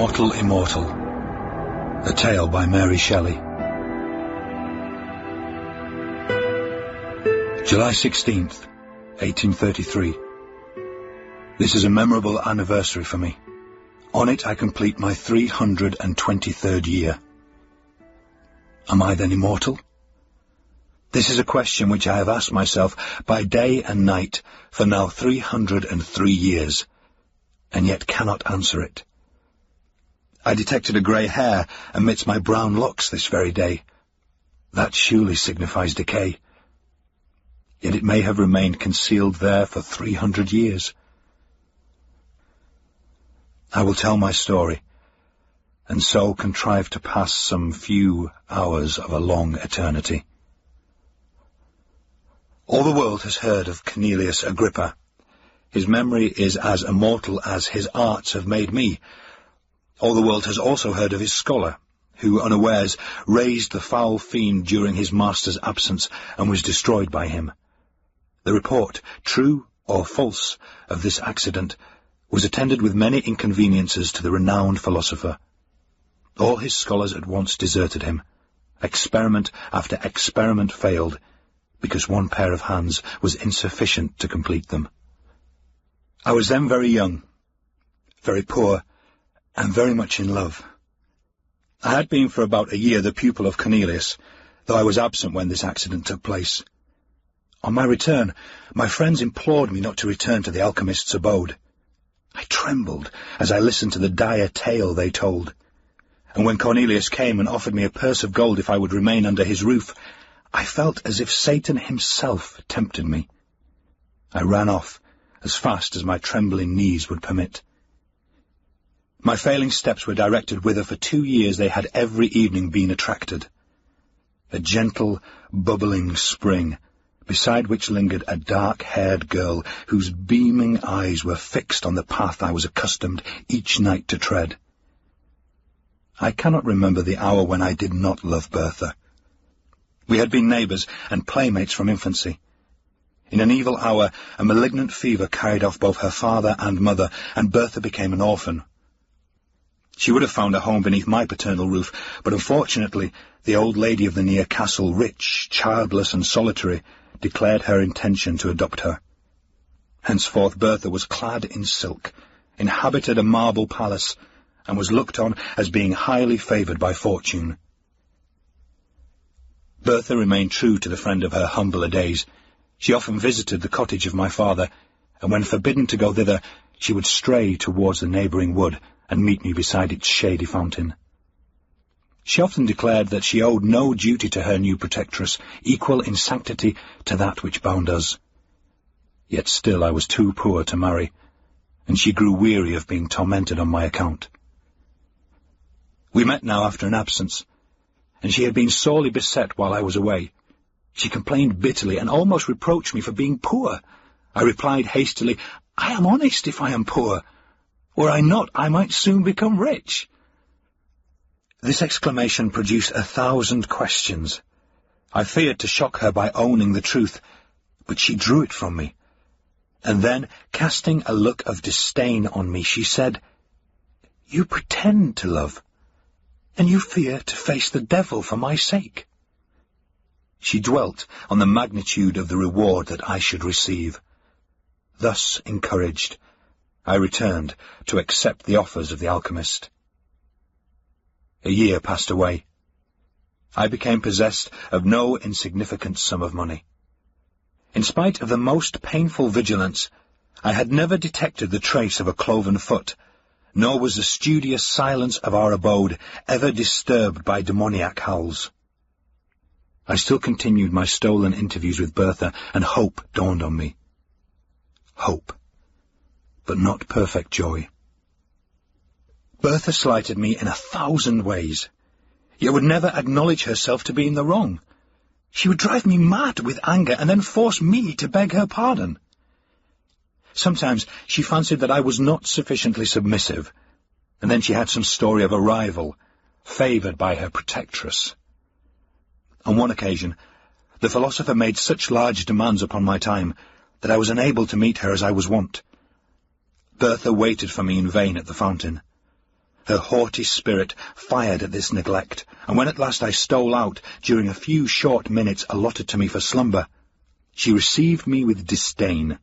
Immortal, a tale by Mary Shelley. July 16th, 1833. This is a memorable anniversary for me. On it I complete my 323rd year. Am I then immortal? This is a question which I have asked myself by day and night for now 303 years, and yet cannot answer it. I detected a grey hair amidst my brown locks this very day. That surely signifies decay. Yet it may have remained concealed there for 300 years. I will tell my story, and so contrive to pass some few hours of a long eternity. All the world has heard of Cornelius Agrippa. His memory is as immortal as his arts have made me. All the world has also heard of his scholar, who, unawares, raised the foul fiend during his master's absence and was destroyed by him. The report, true or false, of this accident was attended with many inconveniences to the renowned philosopher. All his scholars at once deserted him. Experiment after experiment failed, because one pair of hands was insufficient to complete them. I was then very young, very poor, and very much in love. I had been for about a year the pupil of Cornelius, though I was absent when this accident took place. On my return, my friends implored me not to return to the alchemist's abode. I trembled as I listened to the dire tale they told, and when Cornelius came and offered me a purse of gold if I would remain under his roof, I felt as if Satan himself tempted me. I ran off as fast as my trembling knees would permit. My failing steps were directed whither for 2 years they had every evening been attracted. A gentle, bubbling spring, beside which lingered a dark-haired girl whose beaming eyes were fixed on the path I was accustomed each night to tread. I cannot remember the hour when I did not love Bertha. We had been neighbours and playmates from infancy. In an evil hour, a malignant fever carried off both her father and mother, and Bertha became an orphan. She would have found a home beneath my paternal roof, but unfortunately the old lady of the near castle, rich, childless and solitary, declared her intention to adopt her. Henceforth Bertha was clad in silk, inhabited a marble palace, and was looked on as being highly favoured by fortune. Bertha remained true to the friend of her humbler days. She often visited the cottage of my father, and when forbidden to go thither, she would stray towards the neighbouring wood and meet me beside its shady fountain. She often declared that she owed no duty to her new protectress, equal in sanctity to that which bound us. Yet still I was too poor to marry, and she grew weary of being tormented on my account. We met now after an absence, and she had been sorely beset while I was away. She complained bitterly and almost reproached me for being poor. I replied hastily, "I am honest if I am poor. Were I not, I might soon become rich." This exclamation produced 1,000 questions. I feared to shock her by owning the truth, but she drew it from me. And then, casting a look of disdain on me, she said, "You pretend to love, and you fear to face the devil for my sake." She dwelt on the magnitude of the reward that I should receive. Thus encouraged, I returned to accept the offers of the alchemist. A year passed away. I became possessed of no insignificant sum of money. In spite of the most painful vigilance, I had never detected the trace of a cloven foot, nor was the studious silence of our abode ever disturbed by demoniac howls. I still continued my stolen interviews with Bertha, and hope dawned on me. Hope, but not perfect joy. Bertha slighted me in 1,000 ways, yet would never acknowledge herself to be in the wrong. She would drive me mad with anger and then force me to beg her pardon. Sometimes she fancied that I was not sufficiently submissive, and then she had some story of a rival, favoured by her protectress. On one occasion, the philosopher made such large demands upon my time that I was unable to meet her as I was wont. Bertha waited for me in vain at the fountain. Her haughty spirit fired at this neglect, and when at last I stole out, during a few short minutes allotted to me for slumber, she received me with disdain,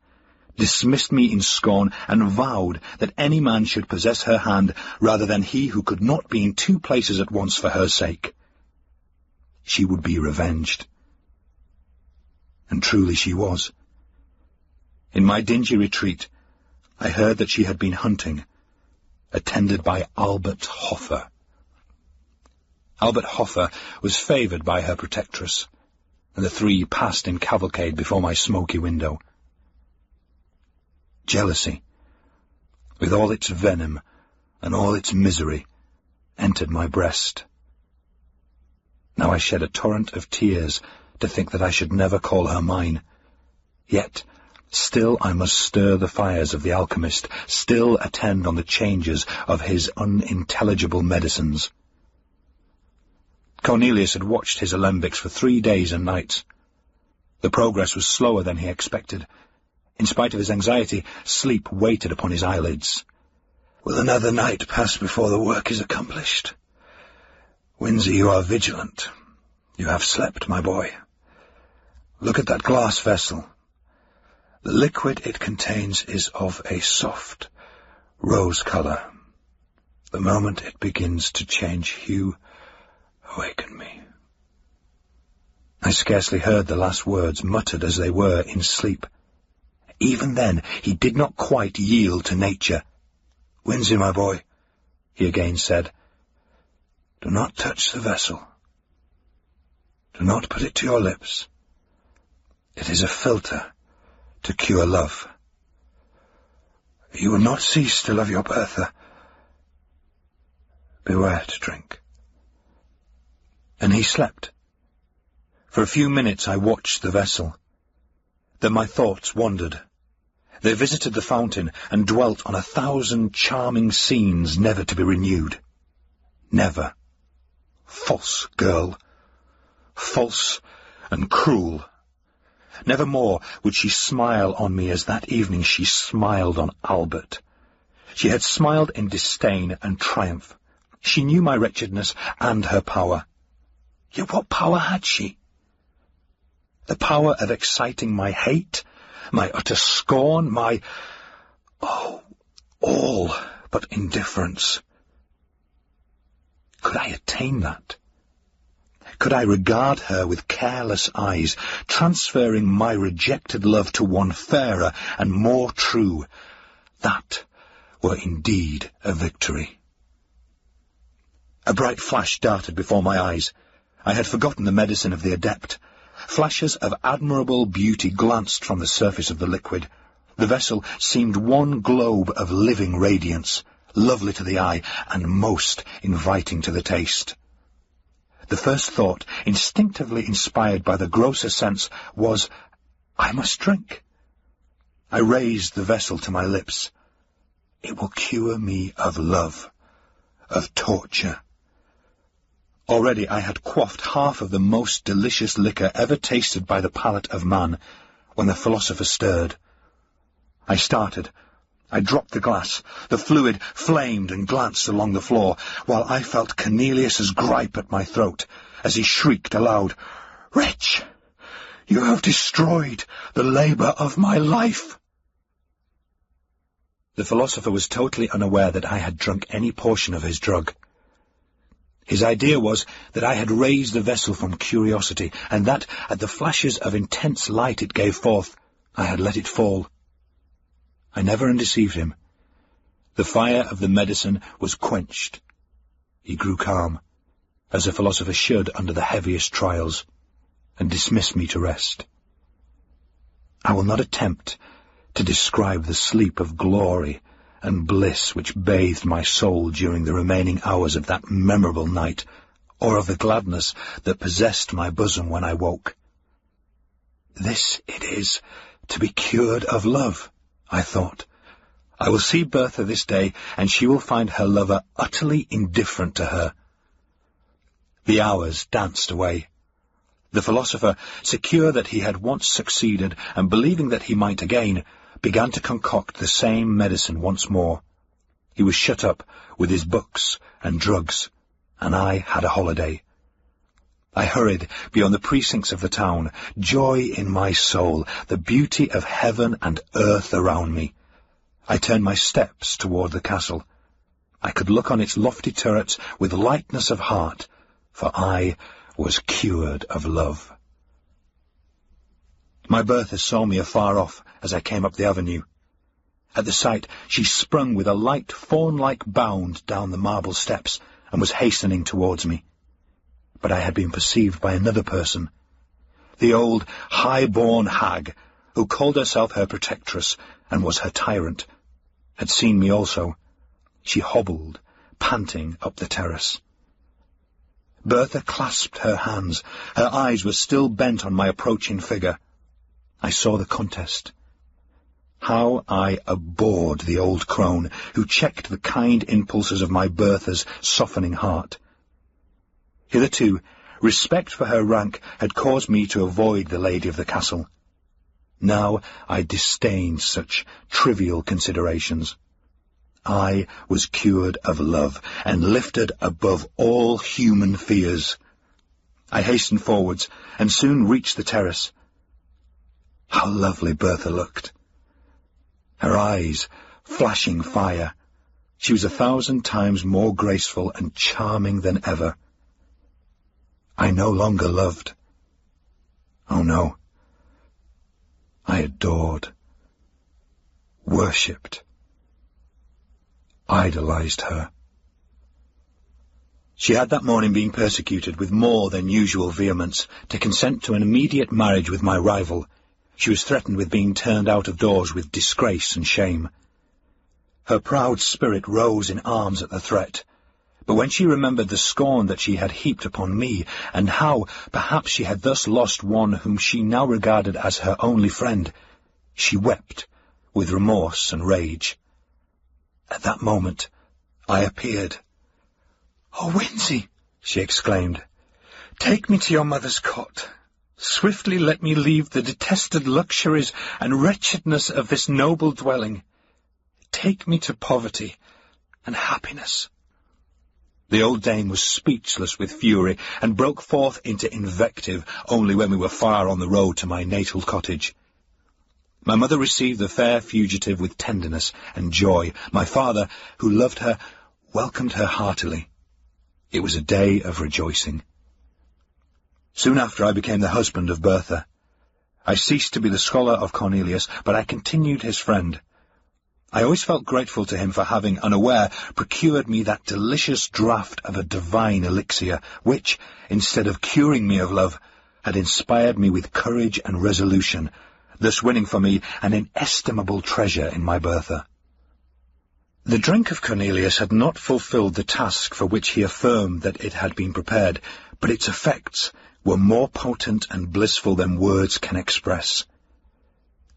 dismissed me in scorn, and vowed that any man should possess her hand rather than he who could not be in two places at once for her sake. She would be revenged. And truly she was. In my dingy retreat, I heard that she had been hunting, attended by Albert Hoffer. Albert Hoffer was favoured by her protectress, and the three passed in cavalcade before my smoky window. Jealousy, with all its venom and all its misery, entered my breast. Now I shed a torrent of tears to think that I should never call her mine. Yet still I must stir the fires of the alchemist, still attend on the changes of his unintelligible medicines. Cornelius had watched his alembics for 3 days and nights. The progress was slower than he expected. In spite of his anxiety, sleep waited upon his eyelids. Will another night pass before the work is accomplished? Windsor, you are vigilant. You have slept, my boy. Look at that glass vessel. The liquid it contains is of a soft rose colour. The moment it begins to change hue, awaken me. I scarcely heard the last words, muttered as they were in sleep. Even then he did not quite yield to nature. Windsor, my boy, he again said, do not touch the vessel. Do not put it to your lips. It is a philtre to cure love. You will not cease to love your Bertha. Beware to drink. And he slept. For a few minutes I watched the vessel. Then my thoughts wandered. They visited the fountain and dwelt on 1,000 charming scenes never to be renewed. Never. False girl. False and cruel. Never more would she smile on me as that evening she smiled on Albert. She had smiled in disdain and triumph. She knew my wretchedness and her power. Yet what power had she? The power of exciting my hate, my utter scorn, my, all but indifference. Could I attain that? Could I regard her with careless eyes, transferring my rejected love to one fairer and more true? That were indeed a victory. A bright flash darted before my eyes. I had forgotten the medicine of the adept. Flashes of admirable beauty glanced from the surface of the liquid. The vessel seemed one globe of living radiance, lovely to the eye and most inviting to the taste. The first thought, instinctively inspired by the grosser sense, was, I must drink. I raised the vessel to my lips. It will cure me of love, of torture. Already I had quaffed half of the most delicious liquor ever tasted by the palate of man, when the philosopher stirred. I started. I dropped the glass. The fluid flamed and glanced along the floor, while I felt Cornelius's gripe at my throat, as he shrieked aloud, Wretch! You have destroyed the labour of my life! The philosopher was totally unaware that I had drunk any portion of his drug. His idea was that I had raised the vessel from curiosity, and that, at the flashes of intense light it gave forth, I had let it fall. I never undeceived him. The fire of the medicine was quenched. He grew calm, as a philosopher should under the heaviest trials, and dismissed me to rest. I will not attempt to describe the sleep of glory and bliss which bathed my soul during the remaining hours of that memorable night, or of the gladness that possessed my bosom when I woke. This it is to be cured of love, I thought. I will see Bertha this day, and she will find her lover utterly indifferent to her. The hours danced away. The philosopher, secure that he had once succeeded, and believing that he might again, began to concoct the same medicine once more. He was shut up with his books and drugs, and I had a holiday. I hurried beyond the precincts of the town, joy in my soul, the beauty of heaven and earth around me. I turned my steps toward the castle. I could look on its lofty turrets with lightness of heart, for I was cured of love. My Bertha saw me afar off as I came up the avenue. At the sight, she sprung with a light fawn-like bound down the marble steps and was hastening towards me. But I had been perceived by another person. The old, high-born hag, who called herself her protectress and was her tyrant, had seen me also. She hobbled, panting, up the terrace. Bertha clasped her hands. Her eyes were still bent on my approaching figure. I saw the contest. How I abhorred the old crone who checked the kind impulses of my Bertha's softening heart. Hitherto, respect for her rank had caused me to avoid the lady of the castle. Now I disdained such trivial considerations. I was cured of love, and lifted above all human fears. I hastened forwards, and soon reached the terrace. How lovely Bertha looked! Her eyes flashing fire. She was 1,000 times more graceful and charming than ever. I no longer loved. Oh no. I adored, worshipped, idolized her. She had that morning been persecuted with more than usual vehemence to consent to an immediate marriage with my rival. She was threatened with being turned out of doors with disgrace and shame. Her proud spirit rose in arms at the threat, but when she remembered the scorn that she had heaped upon me, and how perhaps she had thus lost one whom she now regarded as her only friend, she wept with remorse and rage. At that moment I appeared. "Oh, Winzy," she exclaimed, "take me to your mother's cot. Swiftly let me leave the detested luxuries and wretchedness of this noble dwelling. Take me to poverty and happiness." The old dame was speechless with fury, and broke forth into invective only when we were far on the road to my natal cottage. My mother received the fair fugitive with tenderness and joy. My father, who loved her, welcomed her heartily. It was a day of rejoicing. Soon after I became the husband of Bertha. I ceased to be the scholar of Cornelius, but I continued his friend. I always felt grateful to him for having, unaware, procured me that delicious draught of a divine elixir, which, instead of curing me of love, had inspired me with courage and resolution, thus winning for me an inestimable treasure in my Bertha. The drink of Cornelius had not fulfilled the task for which he affirmed that it had been prepared, but its effects were more potent and blissful than words can express.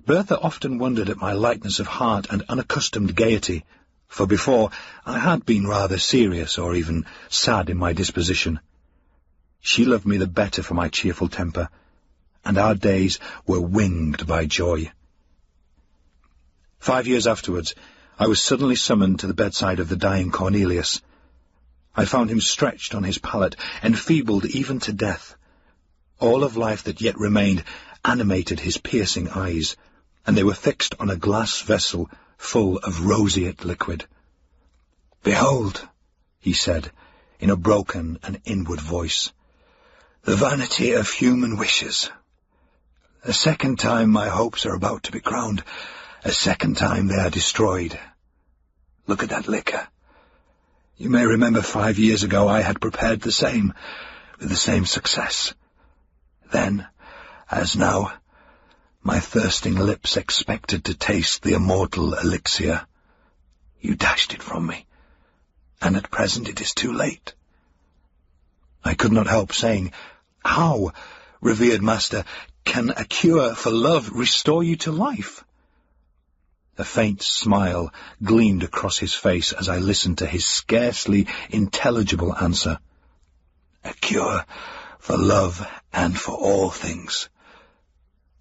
Bertha often wondered at my lightness of heart and unaccustomed gaiety, for before I had been rather serious or even sad in my disposition. She loved me the better for my cheerful temper, and our days were winged by joy. 5 years afterwards, I was suddenly summoned to the bedside of the dying Cornelius. I found him stretched on his pallet, enfeebled even to death. All of life that yet remained animated his piercing eyes, and they were fixed on a glass vessel full of roseate liquid. "Behold," he said, in a broken and inward voice, "the vanity of human wishes. A second time my hopes are about to be crowned. A second time they are destroyed. Look at that liquor. You may remember 5 years ago I had prepared the same, with the same success. Then, as now, my thirsting lips expected to taste the immortal elixir. You dashed it from me, and at present it is too late." I could not help saying, "How, revered master, can a cure for love restore you to life?" A faint smile gleamed across his face as I listened to his scarcely intelligible answer. "A cure for love and for all things.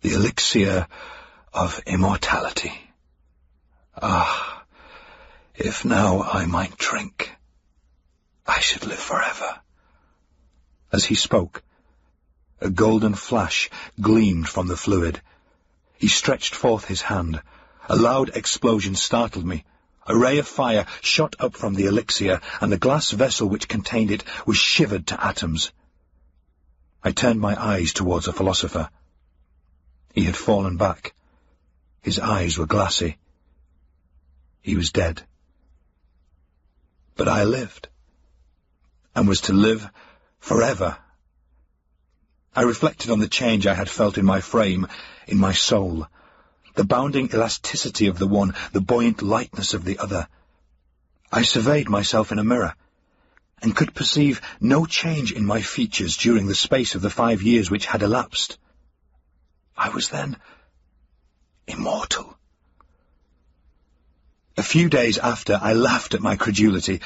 The elixir of immortality. Ah, If now I might drink, I should live forever." As he spoke, a golden flash gleamed from the fluid. He stretched forth his hand. A loud explosion startled me. A ray of fire shot up from the elixir, and the glass vessel which contained it was shivered to atoms. I turned my eyes towards the philosopher. He had fallen back. His eyes were glassy. He was dead. But I lived, and was to live forever. I reflected on the change I had felt in my frame, in my soul, the bounding elasticity of the one, the buoyant lightness of the other. I surveyed myself in a mirror, and could perceive no change in my features during the space of the 5 years which had elapsed. I was then immortal. A few days after, I laughed at my credulity.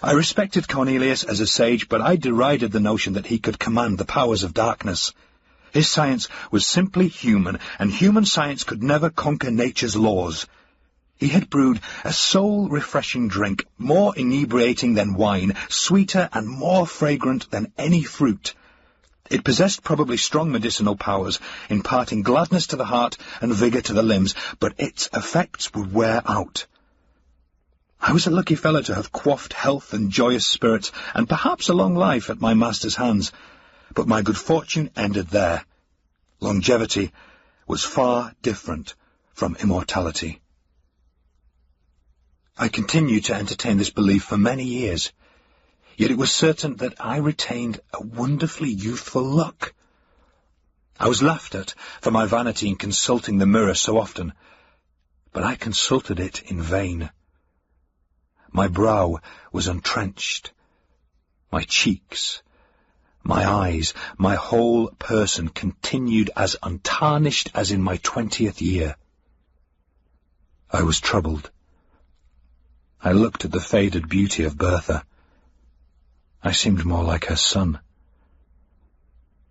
I respected Cornelius as a sage, but I derided the notion that he could command the powers of darkness. His science was simply human, and human science could never conquer nature's laws. He had brewed a soul-refreshing drink, more inebriating than wine, sweeter and more fragrant than any fruit. It possessed probably strong medicinal powers, imparting gladness to the heart and vigour to the limbs, but its effects would wear out. I was a lucky fellow to have quaffed health and joyous spirits, and perhaps a long life at my master's hands, but my good fortune ended there. Longevity was far different from immortality. I continued to entertain this belief for many years, yet it was certain that I retained a wonderfully youthful look. I was laughed at for my vanity in consulting the mirror so often, but I consulted it in vain. My brow was untrenched, my cheeks, my eyes, my whole person continued as untarnished as in my 20th year. I was troubled. I looked at the faded beauty of Bertha. I seemed more like her son.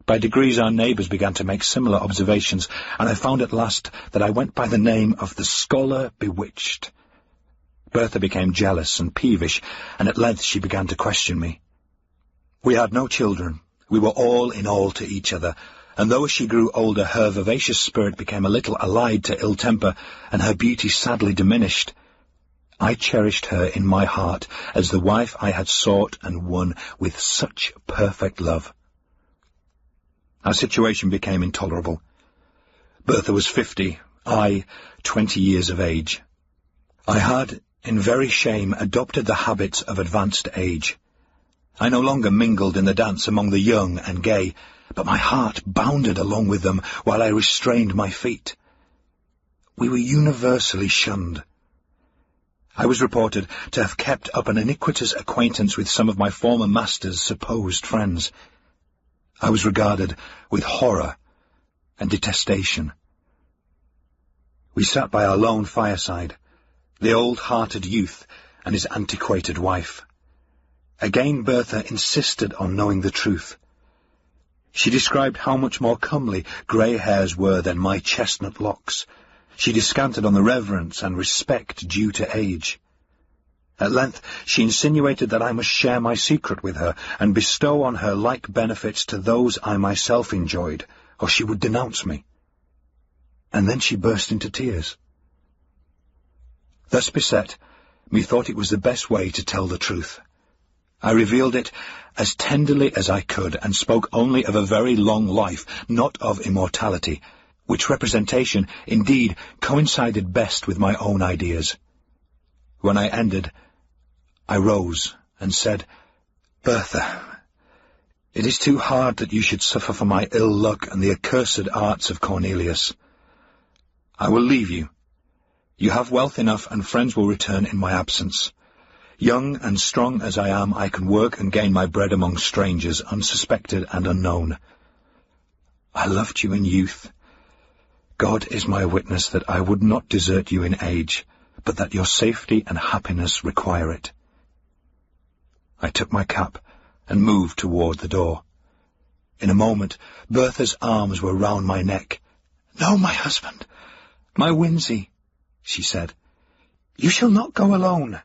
By degrees our neighbours began to make similar observations, and I found at last that I went by the name of the scholar bewitched. Bertha became jealous and peevish, and at length she began to question me. We had no children. We were all in all to each other, and though as she grew older her vivacious spirit became a little allied to ill temper, and her beauty sadly diminished, I cherished her in my heart as the wife I had sought and won with such perfect love. Our situation became intolerable. Bertha was 50, I 20 years of age. I had, in very shame, adopted the habits of advanced age. I no longer mingled in the dance among the young and gay, but my heart bounded along with them while I restrained my feet. We were universally shunned. I was reported to have kept up an iniquitous acquaintance with some of my former master's supposed friends. I was regarded with horror and detestation. We sat by our lone fireside, the old-hearted youth and his antiquated wife. Again Bertha insisted on knowing the truth. She described how much more comely grey hairs were than my chestnut locks. She descanted on the reverence and respect due to age. At length she insinuated that I must share my secret with her, and bestow on her like benefits to those I myself enjoyed, or she would denounce me. And then she burst into tears. Thus beset, methought it was the best way to tell the truth. I revealed it as tenderly as I could, and spoke only of a very long life, not of immortality, which representation, indeed, coincided best with my own ideas. When I ended, I rose and said, "Bertha, it is too hard that you should suffer for my ill luck and the accursed arts of Cornelius. I will leave you. You have wealth enough, and friends will return in my absence. Young and strong as I am, I can work and gain my bread among strangers, unsuspected and unknown. I loved you in youth. God is my witness that I would not desert you in age, but that your safety and happiness require it." I took my cap and moved toward the door. In a moment, Bertha's arms were round my neck. "No, my husband, my Winsey," she said. "You shall not go alone.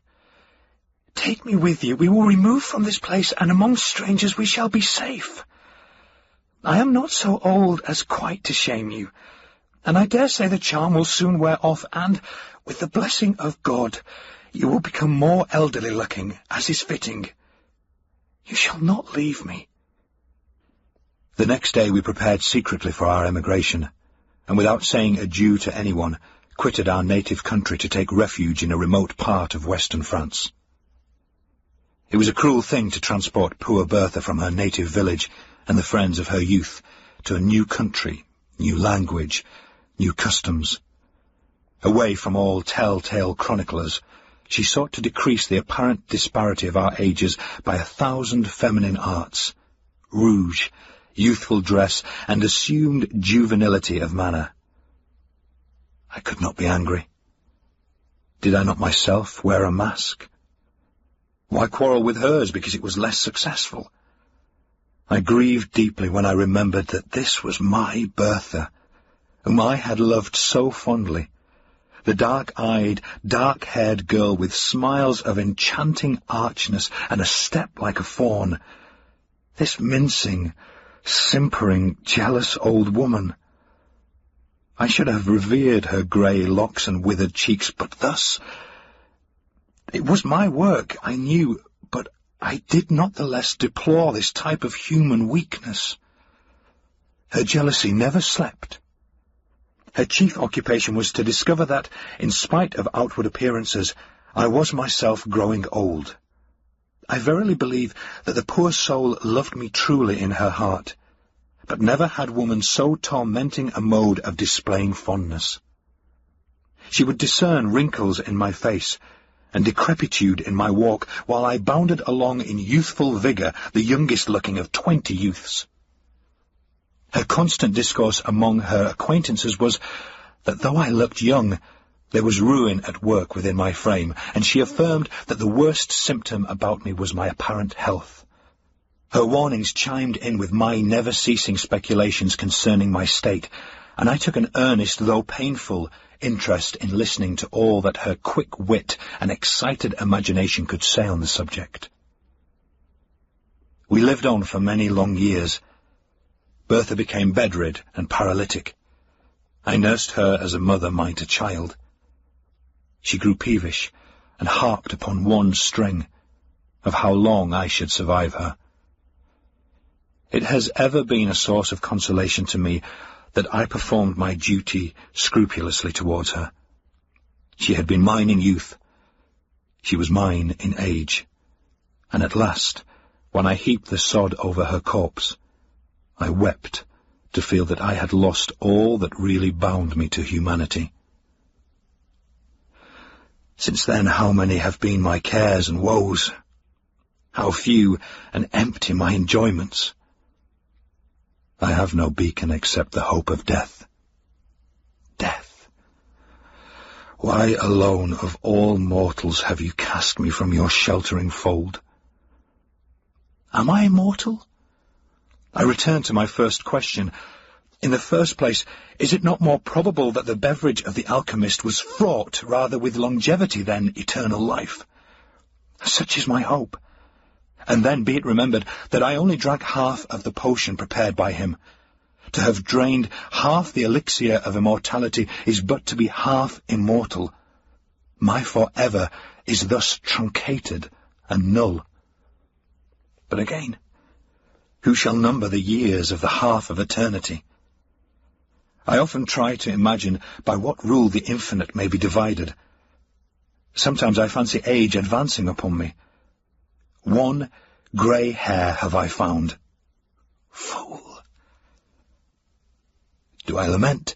Take me with you. We will remove from this place, and among strangers we shall be safe. I am not so old as quite to shame you, and I dare say the charm will soon wear off, and, with the blessing of God, you will become more elderly-looking, as is fitting. You shall not leave me. The next day we prepared secretly for our emigration, and without saying adieu to anyone, quitted our native country to take refuge in a remote part of western France. It was a cruel thing to transport poor Bertha from her native village and the friends of her youth to a new country, new language, new customs. Away from all tell-tale chroniclers, she sought to decrease the apparent disparity of our ages by 1,000 feminine arts, rouge, youthful dress, and assumed juvenility of manner. I could not be angry. Did I not myself wear a mask? Why quarrel with hers because it was less successful? I grieved deeply when I remembered that this was my Bertha, whom I had loved so fondly, the dark-eyed, dark-haired girl with smiles of enchanting archness and a step like a fawn, this mincing, simpering, jealous old woman. I should have revered her grey locks and withered cheeks, but thus... It was my work, I knew, but I did not the less deplore this type of human weakness. Her jealousy never slept. Her chief occupation was to discover that, in spite of outward appearances, I was myself growing old. I verily believe that the poor soul loved me truly in her heart, but never had woman so tormenting a mode of displaying fondness. She would discern wrinkles in my face, and decrepitude in my walk, while I bounded along in youthful vigour, the youngest-looking of 20 youths. Her constant discourse among her acquaintances was that though I looked young, there was ruin at work within my frame, and she affirmed that the worst symptom about me was my apparent health. Her warnings chimed in with my never-ceasing speculations concerning my state, and I took an earnest, though painful, interest in listening to all that her quick wit and excited imagination could say on the subject. We lived on for many long years. Bertha became bedrid and paralytic. I nursed her as a mother might a child. She grew peevish and harped upon one string, of how long I should survive her. It has ever been a source of consolation to me that I performed my duty scrupulously towards her. She had been mine in youth, she was mine in age, and at last, when I heaped the sod over her corpse, I wept to feel that I had lost all that really bound me to humanity. Since then, how many have been my cares and woes? How few and empty my enjoyments! I have no beacon except the hope of death. Death! Why alone of all mortals have you cast me from your sheltering fold? Am I immortal? I return to my first question. In the first place, is it not more probable that the beverage of the alchemist was fraught rather with longevity than eternal life? Such is my hope. And then be it remembered that I only drank half of the potion prepared by him. To have drained half the elixir of immortality is but to be half immortal. My forever is thus truncated and null. But again, who shall number the years of the half of eternity? I often try to imagine by what rule the infinite may be divided. Sometimes I fancy age advancing upon me. One grey hair have I found. Fool! Do I lament?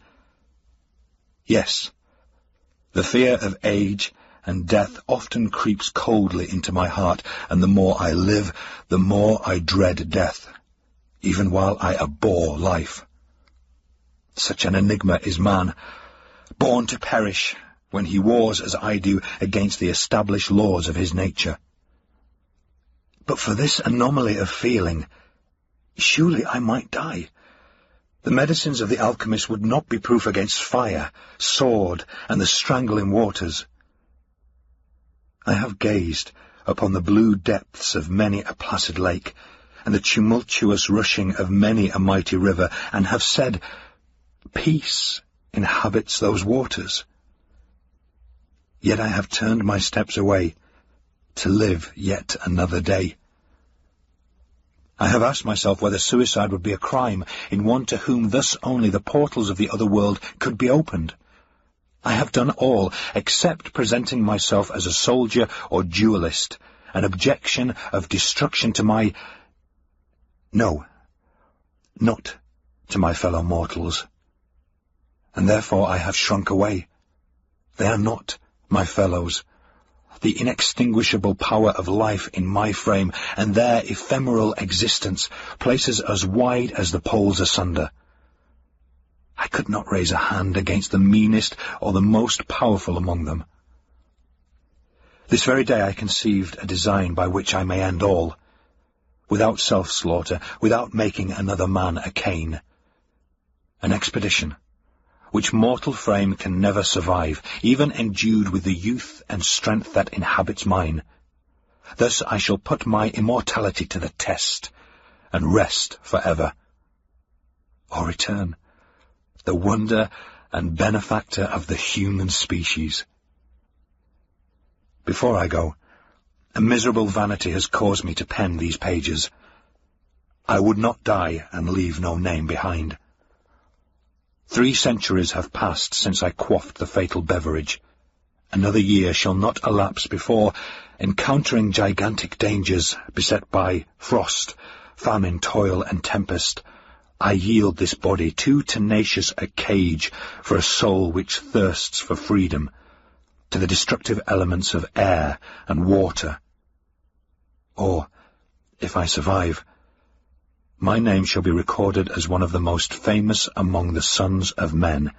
Yes. The fear of age and death often creeps coldly into my heart, and the more I live, the more I dread death, even while I abhor life. Such an enigma is man, born to perish, when he wars as I do against the established laws of his nature. But for this anomaly of feeling, surely I might die. The medicines of the alchemist would not be proof against fire, sword, and the strangling waters. I have gazed upon the blue depths of many a placid lake, and the tumultuous rushing of many a mighty river, and have said, Peace inhabits those waters. Yet I have turned my steps away, to live yet another day. I have asked myself whether suicide would be a crime in one to whom thus only the portals of the other world could be opened. I have done all except presenting myself as a soldier or duellist, an objection of destruction to my... No, not to my fellow mortals. And therefore I have shrunk away. They are not my fellows. The inextinguishable power of life in my frame and their ephemeral existence places us wide as the poles asunder. I could not raise a hand against the meanest or the most powerful among them. This very day I conceived a design by which I may end all, without self-slaughter, without making another man a Cain. An expedition which mortal frame can never survive, even endued with the youth and strength that inhabits mine. Thus I shall put my immortality to the test, and rest for ever. Or return, the wonder and benefactor of the human species. Before I go, a miserable vanity has caused me to pen these pages. I would not die and leave no name behind. 3 centuries have passed since I quaffed the fatal beverage. Another year shall not elapse before, encountering gigantic dangers, beset by frost, famine, toil, and tempest, I yield this body too tenacious a cage for a soul which thirsts for freedom, to the destructive elements of air and water. Or, if I survive, my name shall be recorded as one of the most famous among the sons of men,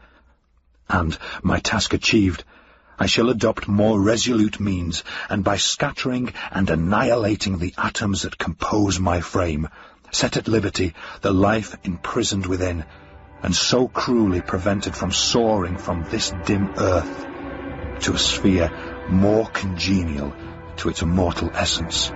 and, my task achieved, I shall adopt more resolute means, and by scattering and annihilating the atoms that compose my frame, set at liberty the life imprisoned within, and so cruelly prevented from soaring from this dim earth to a sphere more congenial to its immortal essence.